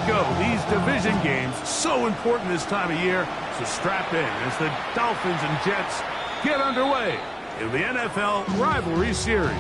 go. These division games, so important this time of year. So strap in as the Dolphins and Jets get underway in the NFL Rivalry Series.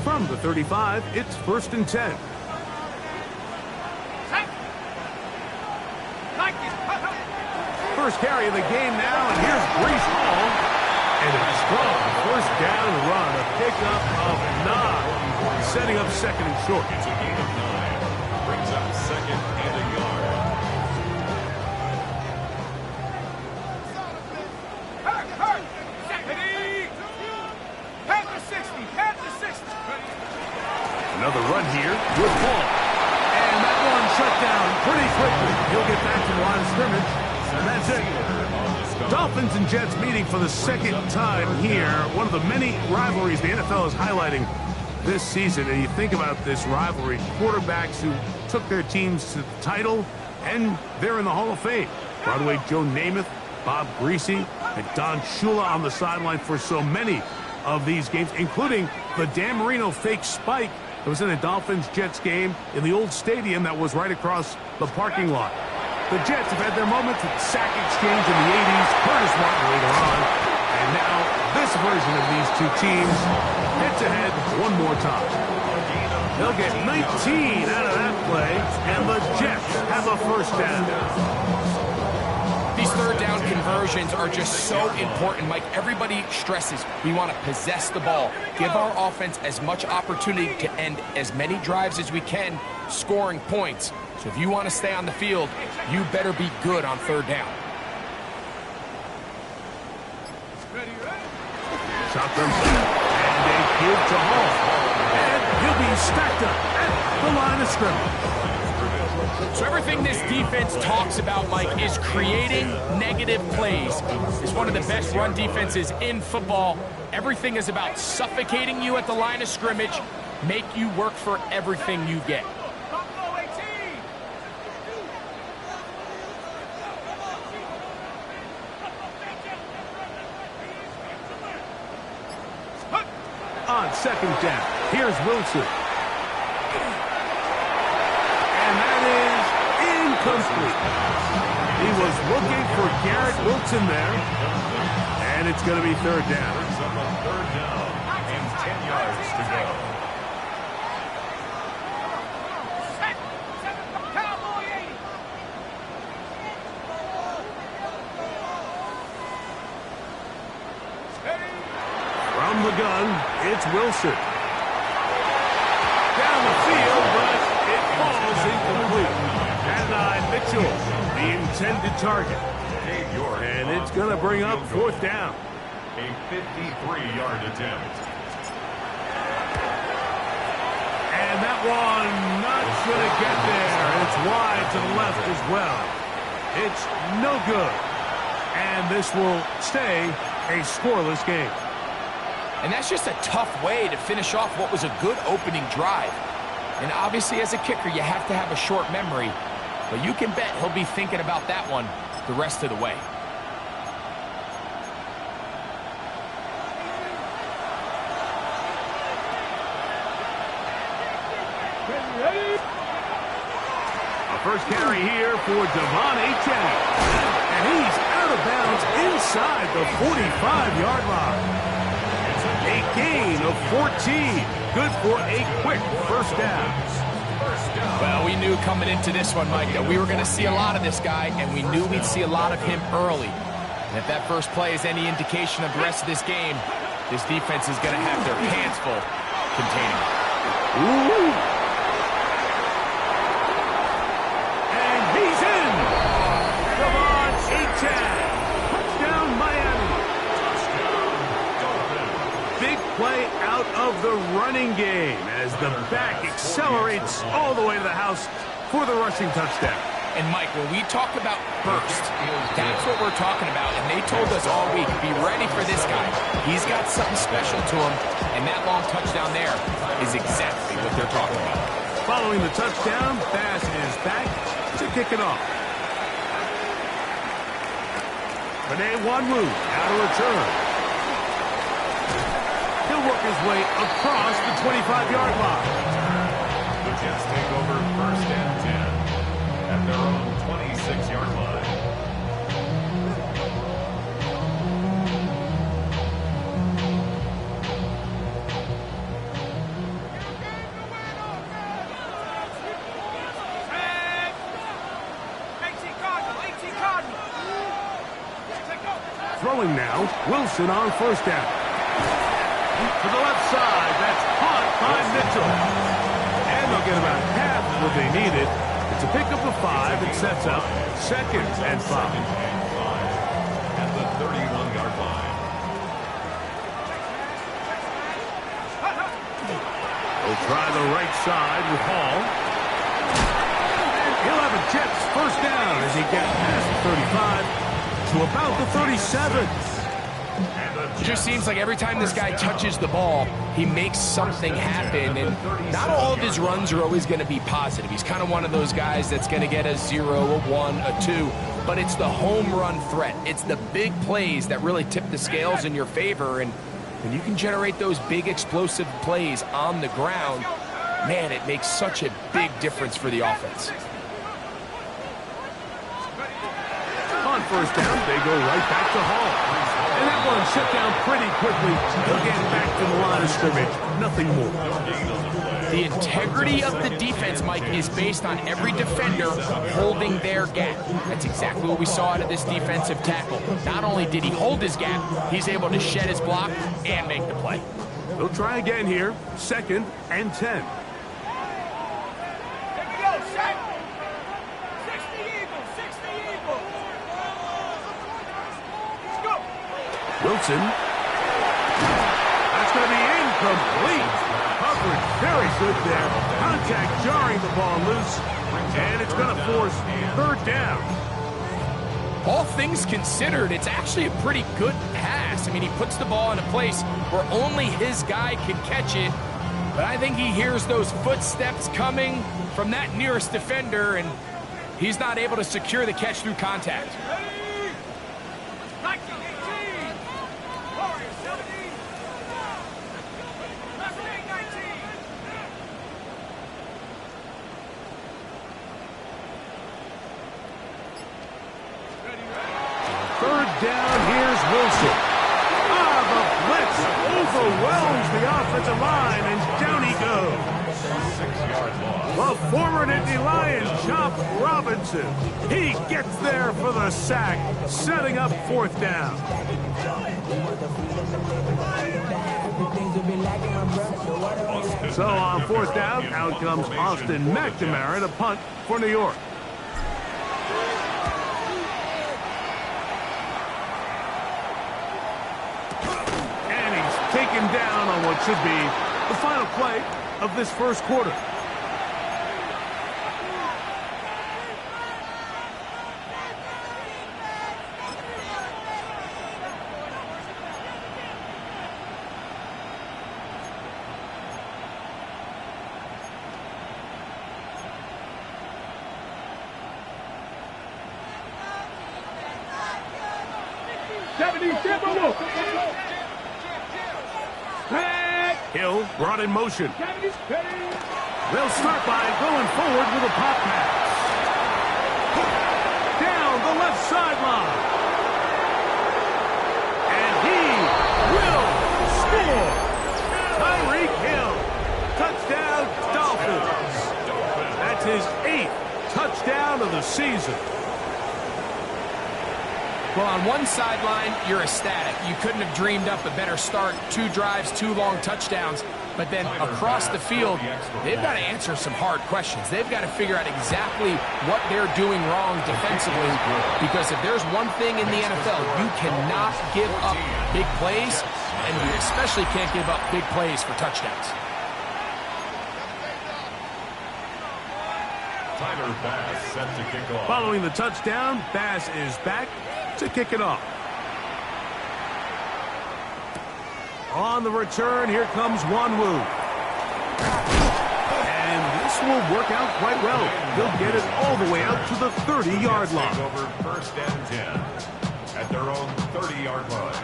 From the 35, it's 1st and 10. First carry of the game now, and here's Breece Hall. And a strong first down run, a pickup of 9, setting up 2nd and short. It's a gain of 9. Brings up 2nd and a yard. Another run here with Hall. And that one shut down pretty quickly. He'll get back to the line of scrimmage. And that's it. Dolphins and Jets meeting for the 2nd time here. One of the many rivalries the NFL is highlighting this season. And you think about this rivalry, quarterbacks who took their teams to the title, and they're in the Hall of Fame. By the way, Joe Namath, Bob Greasy, and Don Shula on the sideline for so many of these games, including the Dan Marino fake spike that was in a Dolphins-Jets game in the old stadium that was right across the parking lot. The Jets have had their moments with sack exchange in the 80s, Curtis Martin later on, and now this version of these two teams head-to-head one more time. They'll get 19 out of that play, and the Jets have a first down. These third down conversions are just so important, Mike. Everybody stresses we want to possess the ball, give our offense as much opportunity to end as many drives as we can, scoring points. So if you want to stay on the field, you better be good on third down. Shotgun snap, and a give to Hall. And he'll be stacked up at the line of scrimmage. So everything this defense talks about, Mike, is creating negative plays. It's one of the best run defenses in football. Everything is about suffocating you at the line of scrimmage, make you work for everything you get. On 2nd down, here's Wilson. And that is incomplete. He was looking for Garrett Wilson there. And it's going to be 3rd down. Third down and 10 yards to go. From the gun, it's Wilson. Down the field, but it falls incomplete. And Mitchell, the intended target. And it's going to bring up 4th down. A 53-yard attempt. And that one not going to get there. It's wide to the left as well. It's no good. And this will stay a scoreless game. And that's just a tough way to finish off what was a good opening drive. And obviously, as a kicker, you have to have a short memory. But you can bet he'll be thinking about that one the rest of the way. A first carry here for Devon Achane. And he's out of bounds inside the 45-yard line. A gain of 14. Good for a quick first down. Well, we knew coming into this one, Mike, that we were going to see a lot of this guy, and we knew we'd see a lot of him early. And if that first play is any indication of the rest of this game, this defense is going to have their hands full containing it. Ooh. And he's in. Devon Achane. Touchdown, Miami. Big play out of the running game as the back accelerates all the way to the house for the rushing touchdown. And Mike, when we talk about burst, that's what we're talking about. And they told us all week, be ready for this guy. He's got something special to him, and that long touchdown there is exactly what they're talking about. Following the touchdown, Bass is back to kick it off. Benet Wanwu out of return. He'll work his way across the 25-yard line. The Jets take over first and 10 at their own 26-yard line. Throwing now, Wilson on first down. To the left side, that's caught by Mitchell. And they'll get about half of what they needed. It's a pickup of 5. It sets up 2nd and 5. At the 31-yard line. They'll try the right side with Hall. And he'll have a Jets first down as he gets past the 35 to about the 37. It just seems like every time this guy touches the ball, he makes something happen. And not all of his runs are always going to be positive. He's kind of one of those guys that's going to get a 0, a 1, a 2. But it's the home run threat. It's the big plays that really tip the scales in your favor. And when you can generate those big explosive plays on the ground, man, it makes such a big difference for the offense. On first down, they go right back to Hall. And that one shut down pretty quickly. He'll get back to the line of scrimmage. Nothing more. The integrity of the defense, Mike, is based on every defender holding their gap. That's exactly what we saw out of this defensive tackle. Not only did he hold his gap, he's able to shed his block and make the play. They'll try again here. 2nd and 10. Wilson. That's going to be incomplete. Coverage very good there. Contact jarring the ball loose. And it's going to force 3rd down. All things considered, it's actually a pretty good pass. I mean, he puts the ball in a place where only his guy can catch it. But I think he hears those footsteps coming from that nearest defender, and he's not able to secure the catch through contact. Down, here's Wilson. The blitz overwhelms the offensive line, and down he goes. The former Nittany Lion, Chop Robinson. He gets there for the sack, setting up 4th down. So on 4th down, out comes Austin McNamara to punt for New York. Taken down on what should be the final play of this first quarter. Hill brought in motion. They'll start by going forward with a pop pass. Down the left sideline. And he will score. Tyreek Hill. Touchdown, Dolphins. That's his 8th touchdown of the season. Well, on one sideline, you're ecstatic. You couldn't have dreamed up a better start. 2 drives, 2 long touchdowns. But then across the field, they've got to answer some hard questions. They've got to figure out exactly what they're doing wrong defensively. Because if there's one thing in the NFL, you cannot give up big plays, and you especially can't give up big plays for touchdowns. Tyler Bass set to kick off. Following the touchdown, Bass is back to kick it off. On the return, here comes Wanwu. And this will work out quite well. They'll get it all the way out to the 30-yard line. Take over first and 10 at their own 30-yard line.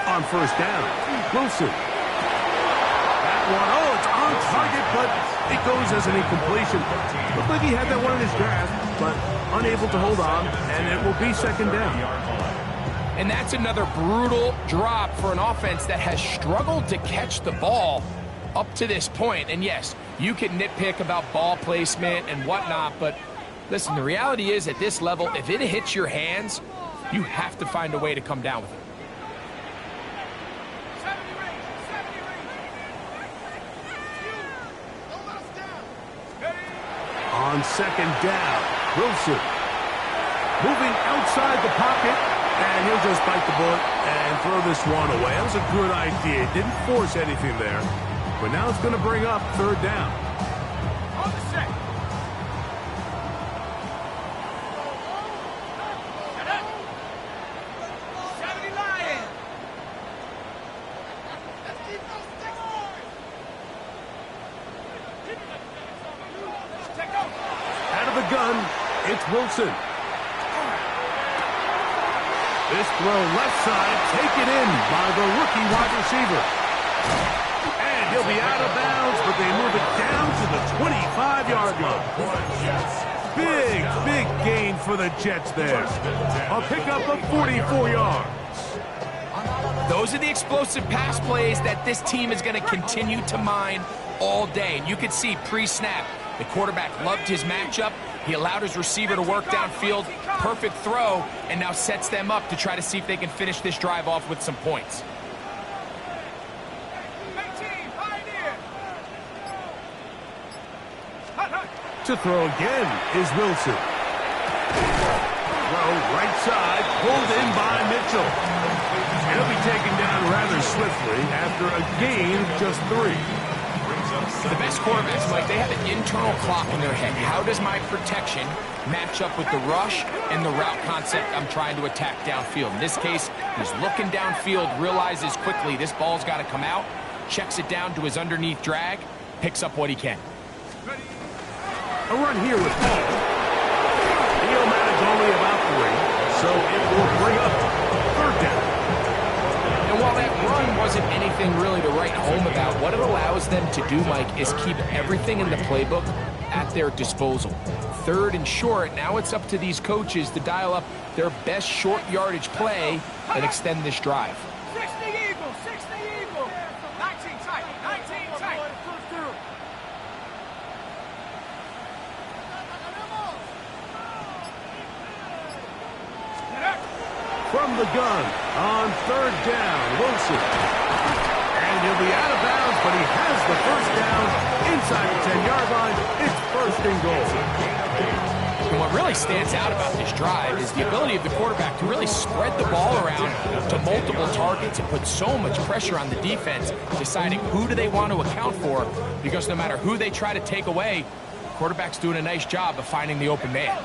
On first down, Wilson. That one, oh, it's on target, but it goes as an incompletion. Looked like he had that one in his grasp, but unable to hold on, and it will be second down. And that's another brutal drop for an offense that has struggled to catch the ball up to this point. And yes, you can nitpick about ball placement and whatnot, but listen, the reality is at this level, if it hits your hands, you have to find a way to come down with it. On second down, Wilson moving outside the pocket, and he'll just bite the bullet and throw this one away. That was a good idea. Didn't force anything there, but now it's going to bring up third down. On the set. Gun, it's Wilson. This throw left side, taken in by the rookie wide receiver. And he'll be out of bounds, but they move it down to the 25-yard line. Big gain for the Jets there. A pickup of 44 yards. Those are the explosive pass plays that this team is going to continue to mine all day. And you can see pre-snap, the quarterback loved his matchup. He allowed his receiver to work downfield, perfect throw, and now sets them up to try to see if they can finish this drive off with some points. To throw again is Wilson. Throw right side, pulled in by Mitchell. He'll be taken down rather swiftly after a gain of just 3. The best quarterbacks, Mike, they have an internal clock in their head. How does my protection match up with the rush and the route concept I'm trying to attack downfield? In this case, he's looking downfield, realizes quickly this ball's got to come out, checks it down to his underneath drag, picks up what he can. A run here with Paul. He'll manage only about 3, so it will bring up third down. And while that run wasn't anything really to write home about, what it allows them to do, Mike, is keep everything in the playbook at their disposal. Third and short, now it's up to these coaches to dial up their best short yardage play and extend this drive. 60 Eagles, 60 Eagles. 19 tight, 19 tight. From the gun on third down, Wilson. And he'll be out of bounds, but he has the first down inside the 10-yard line. It's first and goal. And what really stands out about this drive is the ability of the quarterback to really spread the ball around to multiple targets and put so much pressure on the defense, deciding who do they want to account for, because no matter who they try to take away, the quarterback's doing a nice job of finding the open man.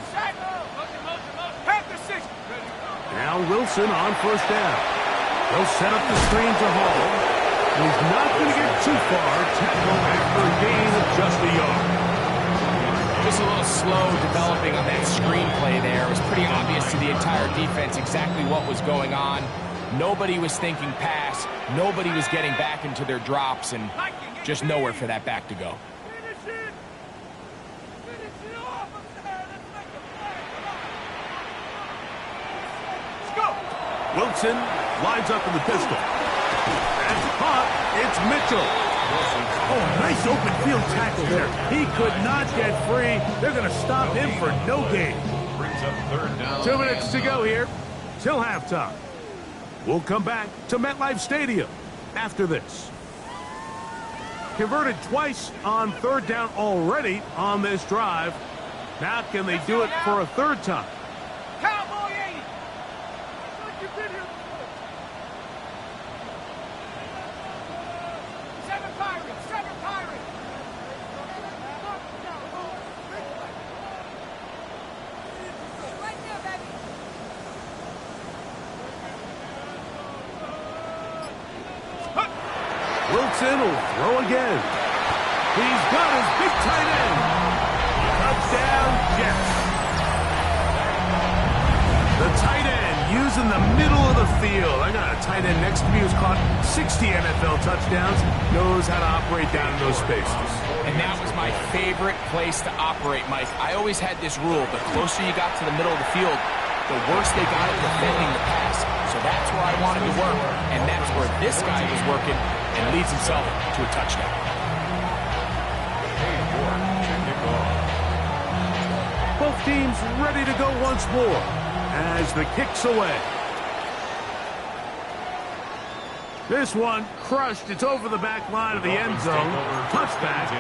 Now Wilson on first down. They'll set up the screen to Hall. He's not going to get too far to go after a gain of just a yard. Just a little slow developing on that screenplay there. It was pretty obvious to the entire defense exactly what was going on. Nobody was thinking pass. Nobody was getting back into their drops, and just nowhere for that back to go. Wilson lines up in the pistol. That's caught. It's Mitchell. Oh, nice open field tackle there. He could not get free. They're going to stop him for no gain. 2 minutes to go here till halftime. We'll come back to MetLife Stadium after this. converted twice on third down already on this drive. Now can they do it for a third time? Cowboy 80. Like you've been here before. 7 Pirates, 7 Pirates. Right there, baby. Wilson will throw again. He's got his big tight end. Touchdown, Jets. The tight end using the middle of the field. I got a tight end next to me who's caught 60 NFL touchdowns, knows how to operate down in those spaces. And that was my favorite place to operate, Mike. I always had this rule: the closer you got to the middle of the field, the worse they got at defending the pass. So that's where I wanted to work, and that's where this guy was working and leads himself to a touchdown. Both teams ready to go once more as the kick's away. This one crushed. It's over the back line of the end zone. Touchback.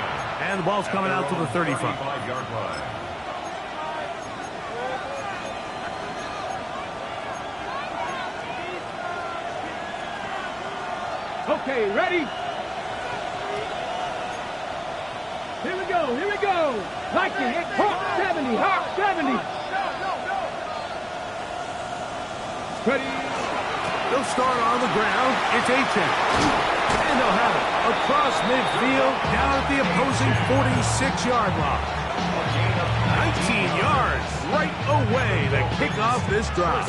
And the ball's coming out to the 35-yard line. Okay, ready? Here we go, here we go. Like it, Hawk 70, Hawk 70. Ready? They'll start on the ground. It's A-Chain. And they'll have it across midfield down at the opposing 46-yard line. 19 yards right away to kick off this drive.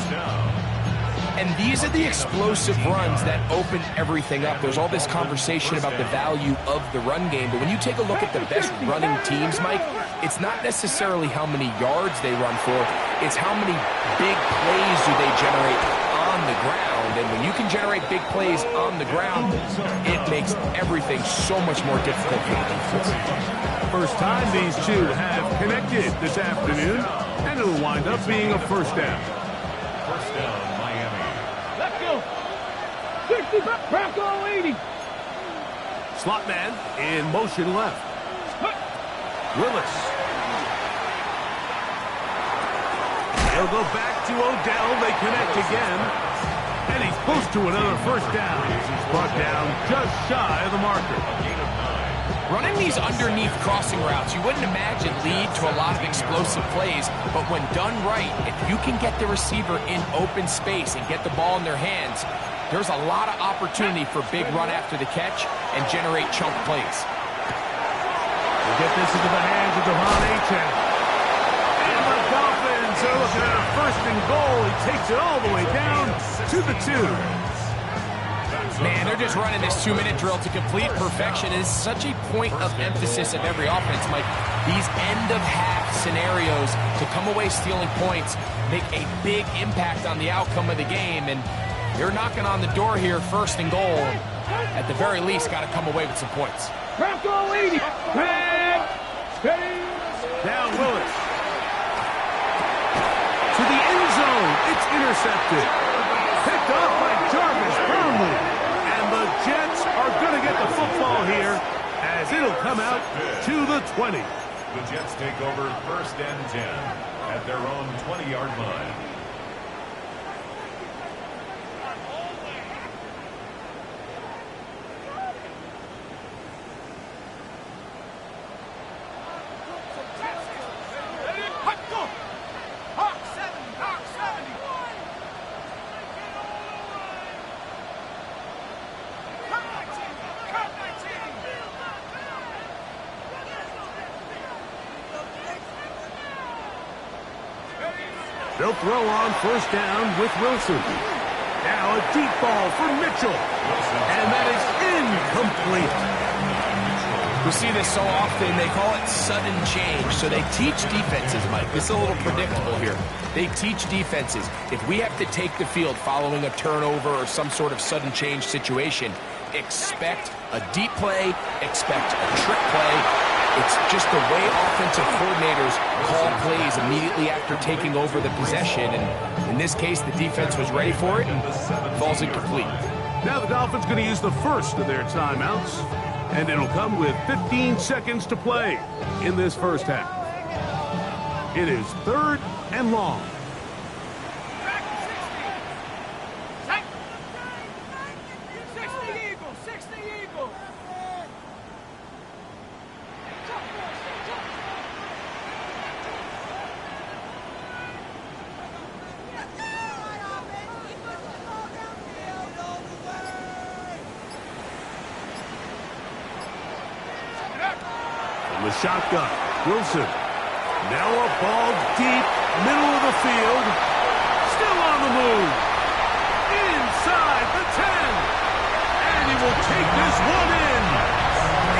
And these are the explosive runs that open everything up. There's all this conversation about the value of the run game, but when you take a look at the best running teams, Mike, it's not necessarily how many yards they run for, it's how many big plays do they generate on the ground. And when you can generate big plays on the ground, it makes everything so much more difficult for the defense. First time these two have connected this afternoon, and it'll wind up being a first down. First down, Miami. Let's go. 60, Bronco 80. Slot man in motion left. Willis. They'll go back to Odell. They connect again. And he's close to another first down. He's brought down just shy of the marker. Running these underneath crossing routes, you wouldn't imagine lead to a lot of explosive plays, but when done right, if you can get the receiver in open space and get the ball in their hands, there's a lot of opportunity for big run after the catch and generate chunk plays. We'll get this into the hands of Devon A-Chain. And the Dolphins are looking at a first and goal. He takes it all the way down to the 2. Man, they're just running this 2-minute drill to complete perfection. It's such a point of emphasis of every offense, Mike. These end-of-half scenarios to come away stealing points make a big impact on the outcome of the game, and they're knocking on the door here, first and goal. At the very least, got to come away with some points. Bronco 80. Steady. Now Willis. To the end zone. It's intercepted. Picked off by Jarvis Brownlee. The Jets are going to get the football here as it'll come out to the 20. The Jets take over first and 10 at their own 20-yard line. They'll throw on first down with Wilson. Now a deep ball for Mitchell. And that is incomplete. We see this so often, they call it sudden change. So they teach defenses, Mike. This is a little predictable here. They teach defenses. If we have to take the field following a turnover or some sort of sudden change situation, expect a deep play, expect a trick play. It's just the way offensive coordinators call plays immediately after taking over the possession. And in this case, the defense was ready for it and falls incomplete. Now the Dolphins going to use the first of their timeouts. And it'll come with 15 seconds to play in this first half. It is 3rd and long. The shotgun. Wilson. Now a ball deep, middle of the field. Still on the move. Inside the 10. And he will take this one in.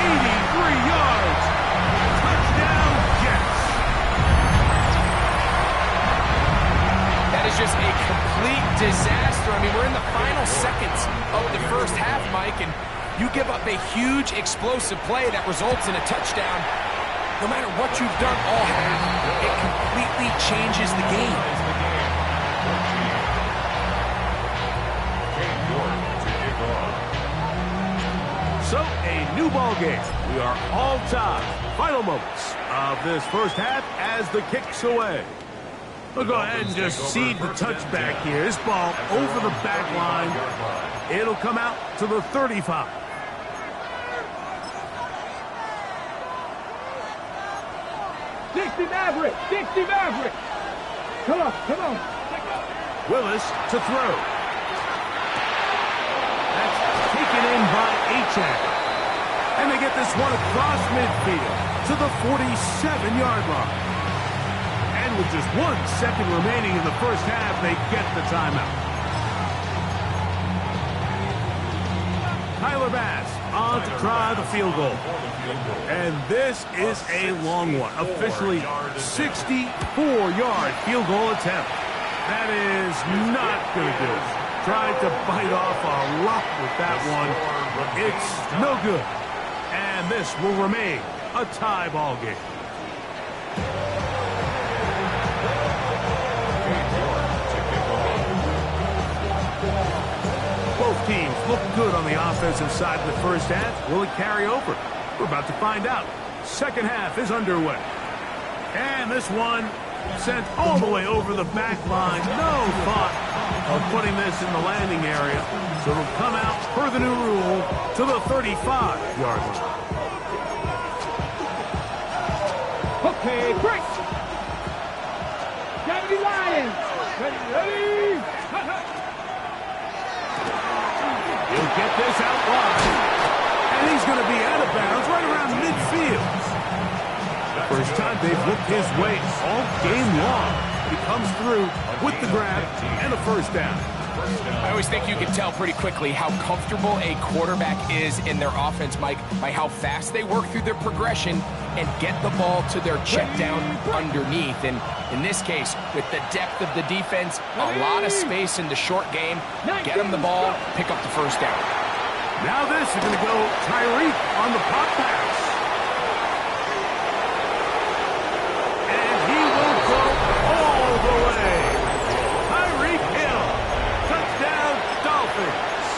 83 yards. Touchdown, Jets. That is just a complete disaster. I mean, we're in the final seconds of the first half, Mike, and you give up a huge explosive play that results in a touchdown. No matter what you've done all half, it completely changes the game. So, a new ball game. We are all tied. Final moments of this first half as the kick's away. We'll go ahead and just seed the touchback here. This ball over the back line. It'll come out to the 35. Dixie Maverick! Dixie Maverick! Come on, come on. Willis to throw. That's taken in by Achak. And they get this one across midfield to the 47-yard line. And with just 1 second remaining in the first half, they get the timeout. Tyler Bass on to try the field goal. And this is a long one. Officially 64-yard field goal attempt. That is not going to do it. Tried to bite off a lot with that one. It's no good. And this will remain a tie ball game. Both teams look good on the offensive side of the first half. Will it carry over? We're about to find out. Second half is underway. And this one sent all the way over the back line. No thought of putting this in the landing area. So it'll come out, per the new rule, to the 35-yard line. Okay, break! 70 Lions! Ready? He'll get this out wide. And he's going to be out of bounds right around midfield. First time they've looked his way all game long. He comes through with the grab and a first down. I always think you can tell pretty quickly how comfortable a quarterback is in their offense, Mike, by how fast they work through their progression and get the ball to their check down underneath. And in this case, with the depth of the defense, a lot of space in the short game, get them the ball, pick up the first down. Now this is going to go Tyreek on the pop pass. And he will go all the way. Tyreek Hill. Touchdown, Dolphins.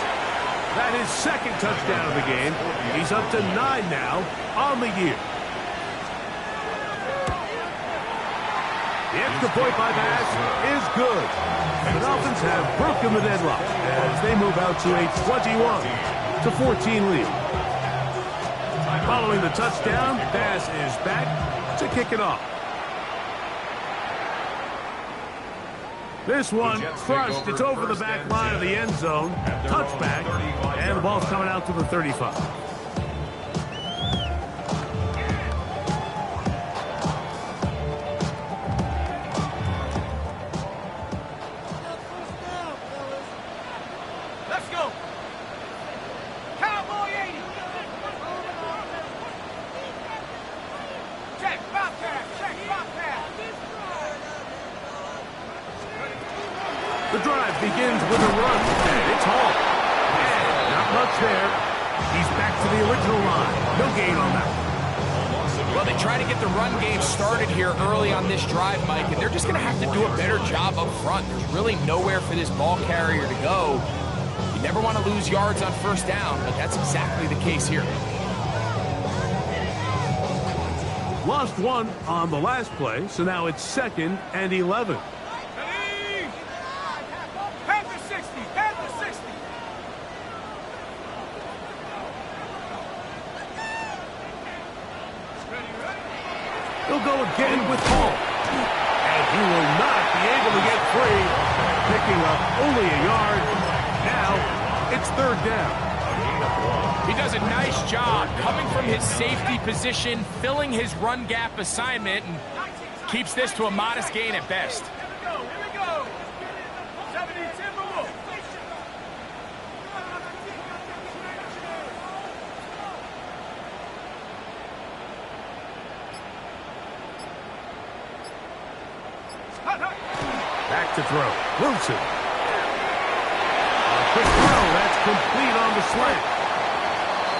That is second touchdown of the game. He's up to 9 now on the year. The extra point by Bass is good. The Dolphins have broken the deadlock as they move out to a 21-14 lead. Following the touchdown, Bass is back to kick it off. This one crushed. It's over the back line of the end zone. Touchback. And the ball's coming out to the 35. The drive begins with a run, and it's Hall. And not much there. He's back to the original line. No gain on that. Well, they try to get the run game started here early on this drive, Mike, and they're just going to have to do a better job up front. There's really nowhere for this ball carrier to go. You never want to lose yards on first down, but that's exactly the case here. Lost one on the last play, so now it's 2nd and 11. He'll go again with Hall. And he will not be able to get free. Picking up only a yard. Now it's 3rd down. He does a nice job coming from his safety position, filling his run gap assignment, and keeps this to a modest gain at best. Here we go. 70 Timberwolves. Back to throw. Wilson. A quick throw. That's complete on the slant.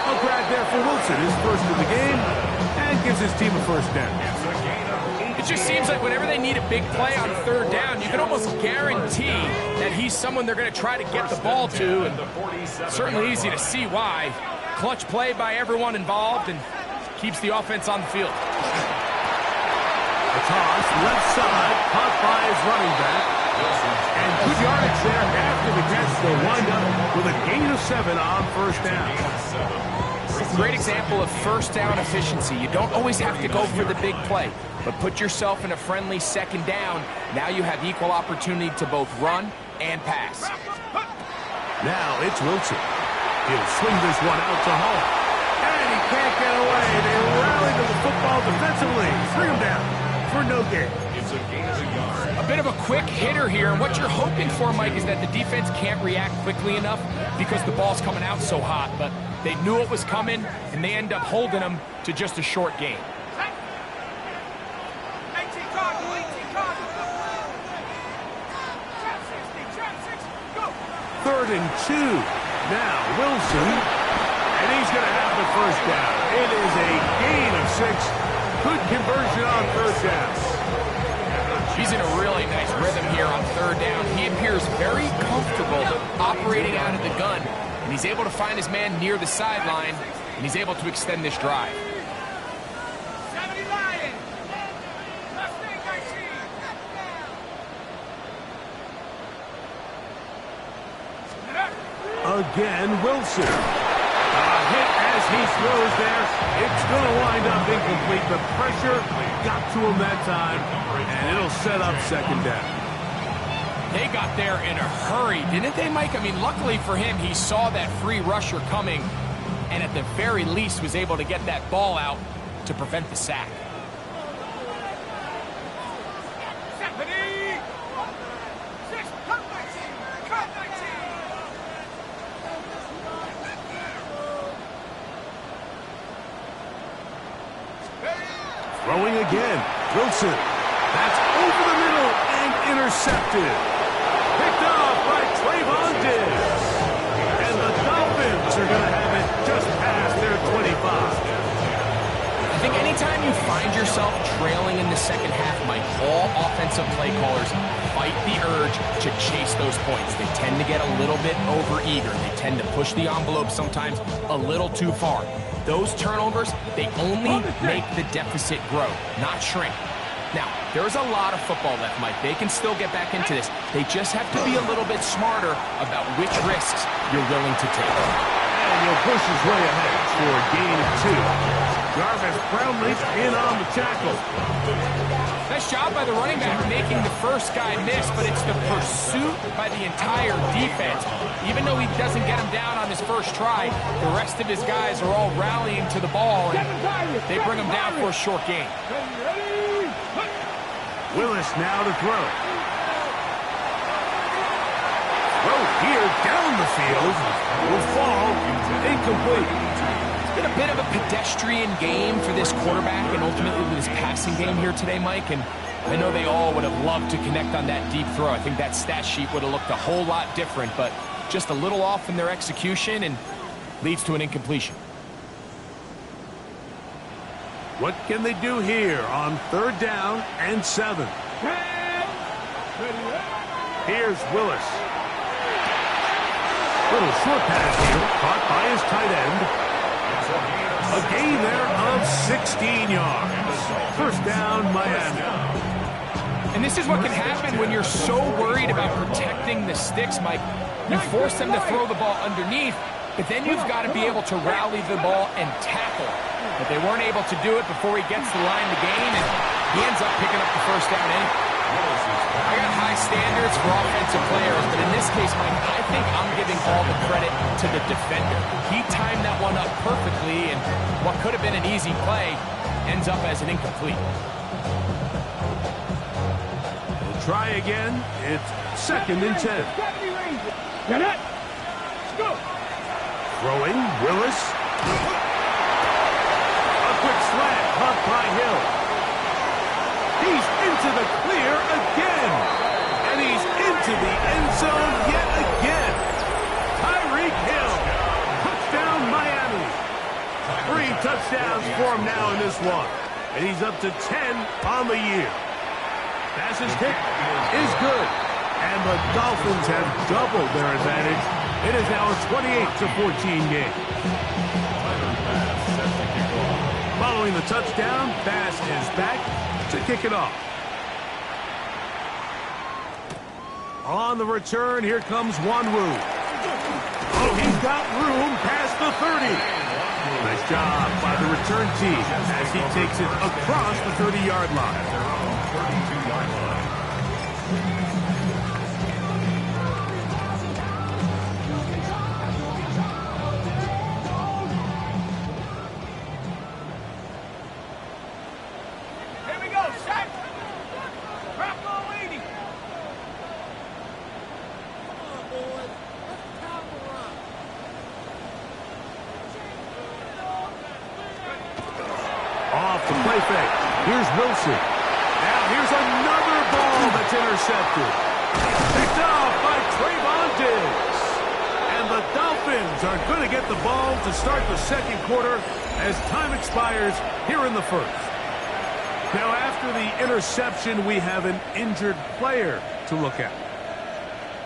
A grab there for Wilson, his first of the game, and gives his team a 1st down. It just seems like whenever they need a big play on 3rd down, you can almost guarantee that he's someone they're going to try to get the ball to, and certainly easy to see why. Clutch play by everyone involved and keeps the offense on the field. A toss, left side, caught by his running back. And good yardage there after the catch. They'll wind up with a gain of 7 on 1st down. Great example of 1st down efficiency. You don't always have to go for the big play, but put yourself in a friendly 2nd down. Now you have equal opportunity to both run and pass. Now it's Wilson. He'll swing this one out to Hall. And he can't get away. They rally to the football defensively. Bring him down for no gain. It's a gain of a yard. A bit of a quick hitter here, and what you're hoping for, Mike, is that the defense can't react quickly enough because the ball's coming out so hot, but they knew it was coming, and they end up holding them to just a short gain. 18 Cardinals, 18 Cardinals. Trap 60, trap 60, go. 3rd and 2. Now Wilson. And he's going to have the 1st down. It is a gain of 6. Good conversion on 3rd down. He's in a really nice rhythm here on 3rd down. He appears very comfortable operating out of the gun, and he's able to find his man near the sideline, and he's able to extend this drive. 70 Lions. Mustang 19. Again, Wilson. Hit as he throws there. It's going to wind up incomplete. The pressure got to him that time, and it'll set up 2nd down. They got there in a hurry, didn't they, Mike? I mean, luckily for him, he saw that free rusher coming, and at the very least was able to get that ball out to prevent the sack. 70. 6, cut 19, cut 19. Throwing again. Wilson. That's over the middle and intercepted. Picked off by Trayvon Diggs. And the Dolphins are going to have it just past their 25. I think anytime you find yourself trailing in the 2nd half, Mike, all offensive play callers fight the urge to chase those points. They tend to get a little bit overeager. They tend to push the envelope sometimes a little too far. Those turnovers, they only make the deficit grow, not shrink. Now, there's a lot of football left, Mike. They can still get back into this. They just have to be a little bit smarter about which risks you're willing to take. And he'll push his way ahead for a gain of 2. Jarvis Brownlee in on the tackle. Nice job by the running back making the first guy miss, but it's the pursuit by the entire defense. Even though he doesn't get him down on his first try, the rest of his guys are all rallying to the ball, and they bring him down for a short gain. Willis now to throw. Throw here down the field will fall incomplete. It's been a bit of a pedestrian game for this quarterback and ultimately this passing game here today, Mike, and I know they all would have loved to connect on that deep throw. I think that stat sheet would have looked a whole lot different, but just a little off in their execution and leads to an incompletion. What can they do here on 3rd down and 7? Here's Willis. Little short pass here, caught by his tight end. A gain there of about 16 yards. First down, Miami. And this is what can happen when you're so worried about protecting the sticks, Mike. You force them to throw the ball underneath, but then you've got to be able to rally the ball and tackle. But they weren't able to do it before he gets the line to gain, and he ends up picking up the first down anyway. I got high standards for offensive players, but in this case, Mike, I think I'm giving all the credit to the defender. He timed that one up perfectly, and what could have been an easy play ends up as an incomplete. We'll try again. It's 2nd and 10. Get it. Let's go. Throwing, Willis. A quick slant, caught by Hill. He's into the clear again. And he's into the end zone yet again. Tyreek Hill. Touchdown, Miami. 3 touchdowns for him now in this one. And he's up to 10 on the year. Pass's kick is good. And the Dolphins have doubled their advantage. It is now a 28-14 game. Following the touchdown, Bass is back to kick it off. On the return, here comes Wanwu. Oh, he's got room past the 30. Nice job by the return team as he takes it across the 30-yard line. Here's Wilson. Now here's another ball that's intercepted. Picked off by Trayvon Diggs. And the Dolphins are going to get the ball to start the second quarter as time expires here in the first. Now after the interception, we have an injured player to look at.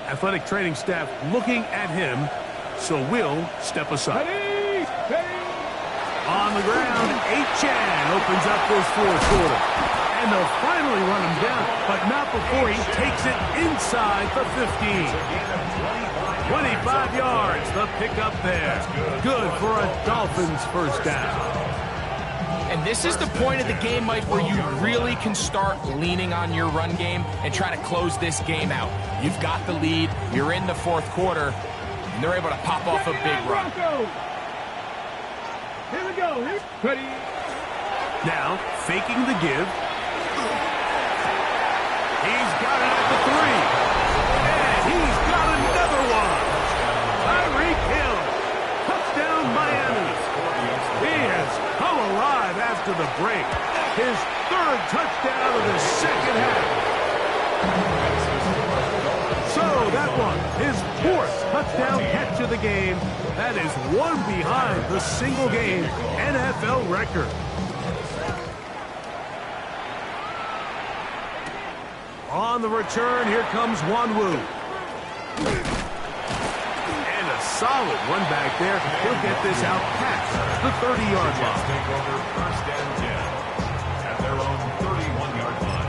Athletic training staff looking at him, so we'll step aside. On the ground, Achan opens up this fourth quarter. And they'll finally run him down, but not before he takes it inside the 15. 25 yards, the pickup there. Good for a Dolphins first down. And this is the point of the game, Mike, where you really can start leaning on your run game and try to close this game out. You've got the lead, you're in the fourth quarter, and they're able to pop off a big run. Here we go. Ready. Now, faking the give. He's got it at the 3. And he's got another one. Tyreek Hill. Touchdown, Miami. He has come alive after the break. His 3rd touchdown of the second half. So that one, his 4th touchdown catch of the game. That is one behind the single-game NFL record. On the return, here comes Wanwu. And a solid run back there. He'll get this out past the 30-yard line. Take over 1st and 10 at their own 31-yard line.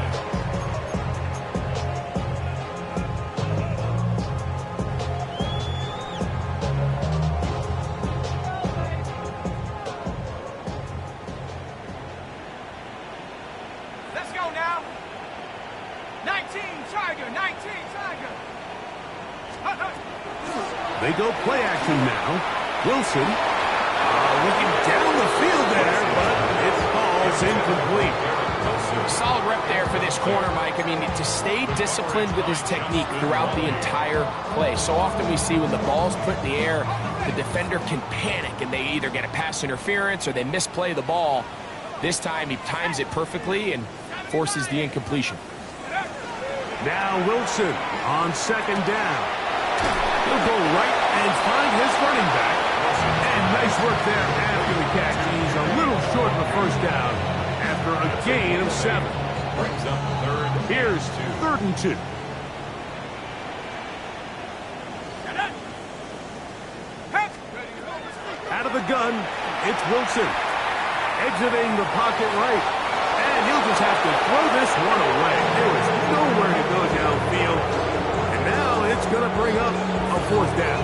They go play action now. Wilson looking down the field there, but it falls incomplete. Solid rep there for this corner, Mike. I mean, to stay disciplined with his technique throughout the entire play. So often we see when the ball's put in the air, the defender can panic, and they either get a pass interference or they misplay the ball. This time, he times it perfectly and forces the incompletion. Now Wilson on 2nd down. He'll go right and find his running back. And nice work there after the catch. He's a little short of the first down after a gain of 7. Brings up 3rd. Here's 3rd and 2. Out of the gun, it's Wilson. Exiting the pocket right. And he'll just have to throw this one away. There was nowhere to go downfield. And now it's going to bring up a fourth down.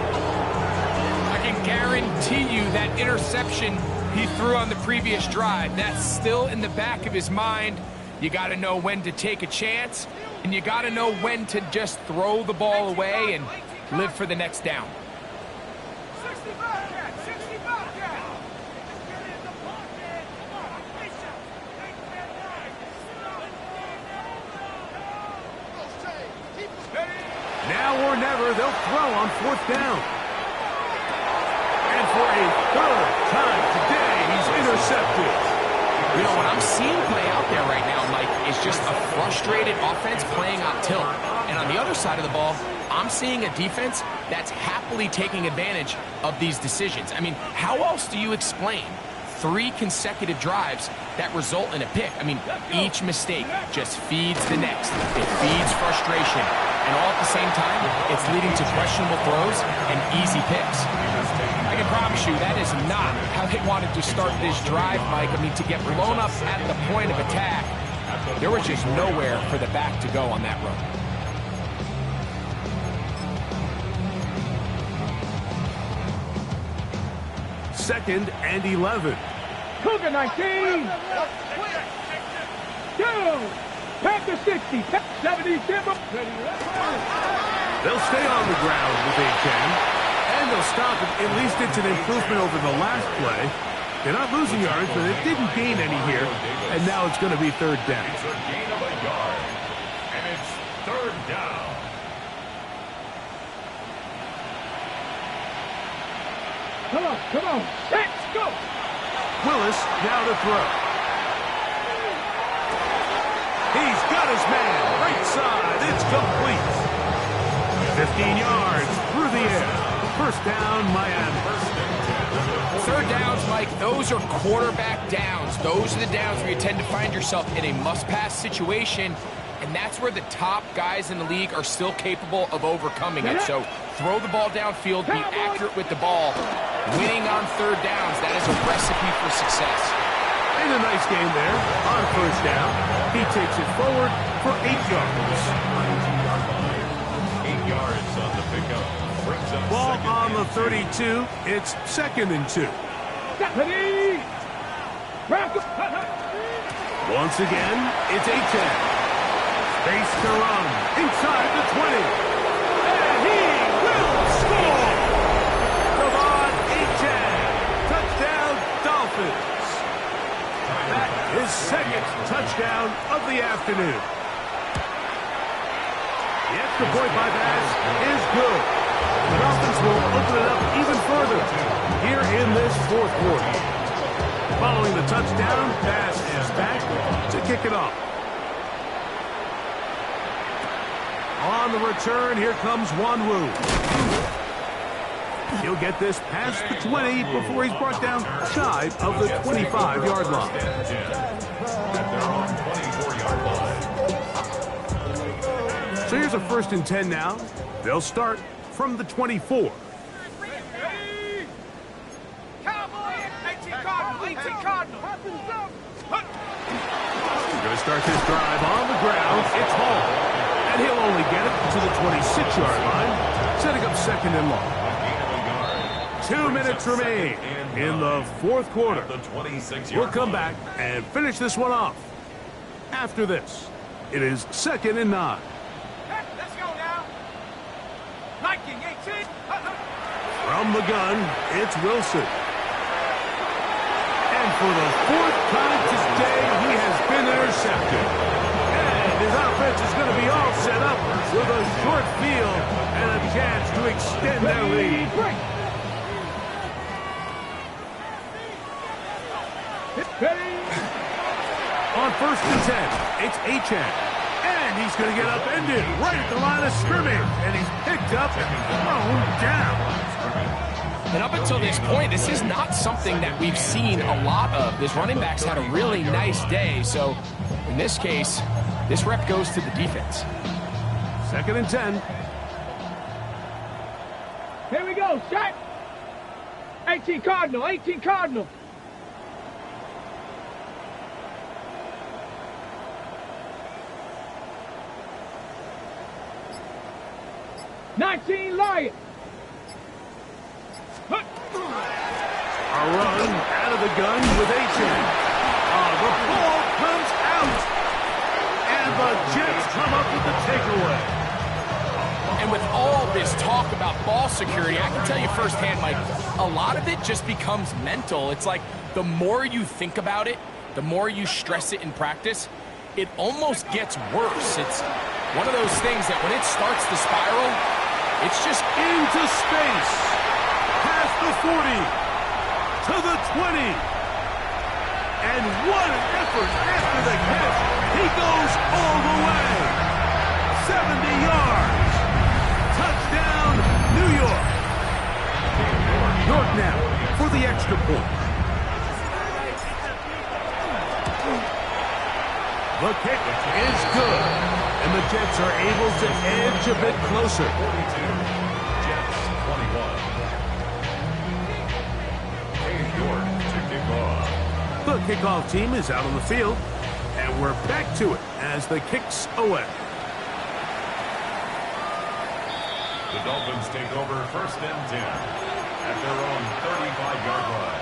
I can guarantee you that interception he threw on the previous drive, that's still in the back of his mind. You got to know when to take a chance, and you got to know when to just throw the ball away and live for the next down. Now or never, they'll throw on fourth down. And for a third time today, he's intercepted. You know, what I'm seeing play out there right now, Mike, is just a frustrated offense playing on tilt. And on the other side of the ball, I'm seeing a defense that's happily taking advantage of these decisions. I mean, how else do you explain 3 consecutive drives that result in a pick? I mean, each mistake just feeds the next. It feeds frustration. And all at the same time, it's leading to questionable throws and easy picks. I can promise you that is not how they wanted to start this drive, Mike. I mean, to get blown up at the point of attack, there was just nowhere for the back to go on that run. Second and 11. Cougar 19. 2. Panther 60. 70. They'll stay on the ground with A-10. And they'll stop it. At least it's an improvement over the last play. They're not losing yards, but it didn't gain any here. And now it's going to be third down. It's a gain of a yard. And it's third down. Come on. Let's go. Willis now to throw. He's got his man. Right side. It's complete. 15 yards through the air. First down, Miami. Third downs, Mike, those are quarterback downs. Those are the downs where you tend to find yourself in a must-pass situation, and that's where the top guys in the league are still capable of overcoming it. So throw the ball downfield, be accurate with the ball. Winning on third downs, that is a recipe for success. And a nice game there on first down. He takes it forward for 8 yards. 8 yards on the pickup. Ball on the 32. It's second and 2. Once again, it's A-10. Space to run inside the 20. And he will score! Come on, A-10. Touchdown, Dolphins. That is second touchdown of the afternoon. The extra point by Bass is good. The Dolphins will open it up even further here in this fourth quarter. Following the touchdown, Bass is back to kick it off. On the return, here comes Wanwu. He'll get this past the 20 before he's brought down shy of the 25-yard line. At their own 24-yard line. So here's a first and 10 now. They'll start from the 24. Going to start this drive on the ground. It's Hall. And he'll only get it to the 26-yard line, setting up second and long. 2 minutes remain in the fourth quarter. We'll come back and finish this one off. After this, it is second and 9. Let's go now. Liking 18. From the gun, it's Wilson. And for the fourth time today, he has been intercepted. And his offense is going to be all set up with a short field and a chance to extend their lead. On first and 10, it's Achan. And he's going to get upended right at the line of scrimmage. And he's picked up and thrown down. And up until this point, this is not something that we've seen a lot of. This running back's had a really nice day. So in this case, this rep goes to the defense. Second and 10. Here we go, set. 18 Cardinal, 18 Cardinal. 19 Lions. A run out of the gun with A-Chain. The ball comes out. And the Jets come up with the takeaway. And with all this talk about ball security, I can tell you firsthand, Mike, a lot of it just becomes mental. It's like the more you think about it, the more you stress it in practice, it almost gets worse. It's one of those things that when it starts to spiral, it's just into space. Past the 40. To the 20. And what an effort after the catch. He goes all the way. 70 yards. Touchdown, New York. York now for the extra point. The kick is good. And the Jets are able to edge a bit closer. 42. Jets 21. York to kick off. The kickoff team is out on the field. And we're back to it as the kick's away. The Dolphins take over 1st and 10 at their own 35-yard line.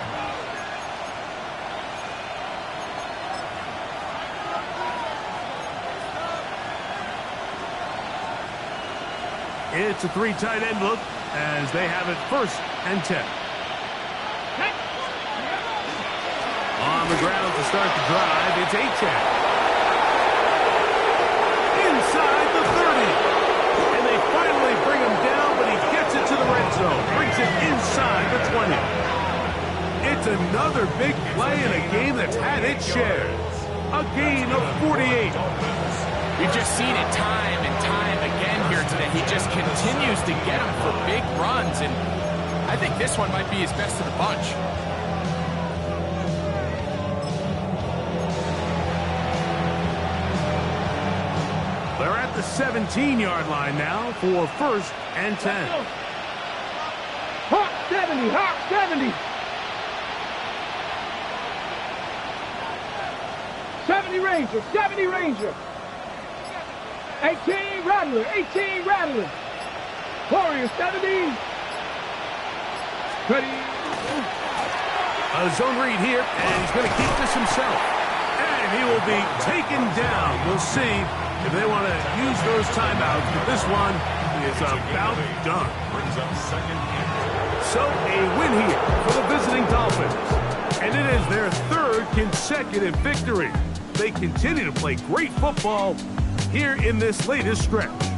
It's a 3 tight end look as they have it 1st and 10. On the ground to start the drive, it's A-Chain. Inside the 30. And they finally bring him down, but he gets it to the red zone. Brings it inside the 20. It's another big play in a game that's had its share. A gain of 48. We've just seen it time and time again here today. He just continues to get them for big runs, and I think this one might be his best of the bunch. They're at the 17-yard line now for 1st and 10. Hawk 70, Hawk 70. 70 Ranger, 70 Ranger. 18 Rattler, 18 Rattler. Warrior 70. Ready. A zone read here, and he's going to keep this himself. And he will be taken down. We'll see if they want to use those timeouts, but this one is about done. Brings up 2nd and 4. So a win here for the visiting Dolphins. And it is their 3rd consecutive victory. They continue to play great football here in this latest stretch.